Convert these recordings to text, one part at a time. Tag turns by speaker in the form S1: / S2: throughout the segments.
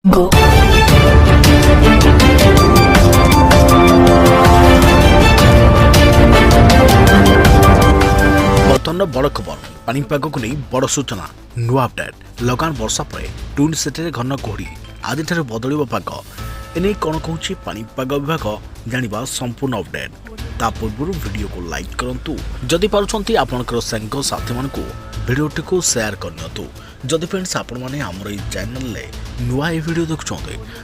S1: Go. बर्तमान बड़ खबर पानीपाग को नहीं बड़ सूचना नुआ अपडेट लगान वर्षा पर ट्विन सिटी घन कुहड़ी आज बदल पाग एने कौन कहूँ पानीपाग विभाग जाना संपूर्ण अपडेट ता पूर्व वीडियो को लाइक करूँ जदि पार्टी आपंकर सांग साथी मान भिडटी को सेयार करनी जदि फ्रेंड्स आपण मैंने आमर चैनल नुआ ये वीडियो देखुं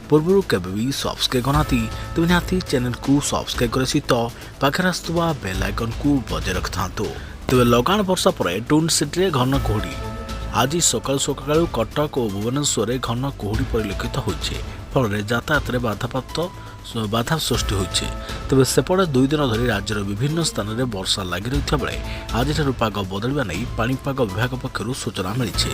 S1: पूर्व केवे भी सब्सक्राइब करना तेज निहाती चैनल को सब्सक्राइब कर सहित पाखे आसुवा बेल आइकन को बजाय रखिथा तेज लगान वर्षा पर ट्विन सिटी घन कुहड़ी आज सकाल सकाल कटक और भुवनेश्वर घन कुहड़ी परिलक्षित होइछे फल यातायात बाधा सृष्टि होइछे तेज सेपटे 2 दिन धरी राज्यर विभिन्न स्थान में वर्षा लगी रही बेले आज पाग बदलवा नहीं पानीपाग विभाग पक्षर सूचना मिली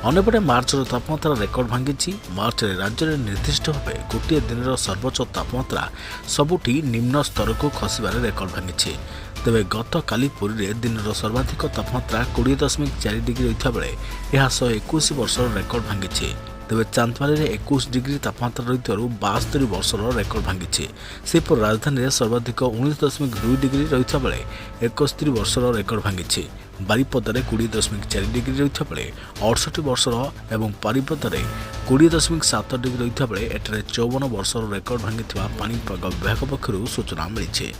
S1: अंपटे मार्चर तापमात्रा रेकर्ड भांगी मार्च में राज्य में निर्दिष्ट भाव गोटे दिन सर्वोच्च तापमात्रा सबुठी निम्न स्तर को खसबार रेकर्ड भांगी तेज गत काली पुरी में दिन सर्वाधिक तापमात्रा 20.4 डिग्री रही बेले यह 121 वर्षर रेकर्ड भांगी तेज चांदमारी में 21 डिग्री तापमात्रा रही 72 वर्षर रेकर्ड भांगी सेपर राजधानी में सर्वाधिक 19.2 डिग्री रही बेले 71 वर्षर रेकर्ड भांगी बारिपदार 20.4 डिग्री रही बेले 68 वर्षर और पारिपदार 20.7 डिग्री रही बेले एଠାରେ 54 वर्षर रेकर्ड भांगी पानीपाग विभाग पक्षर सूचना मिली।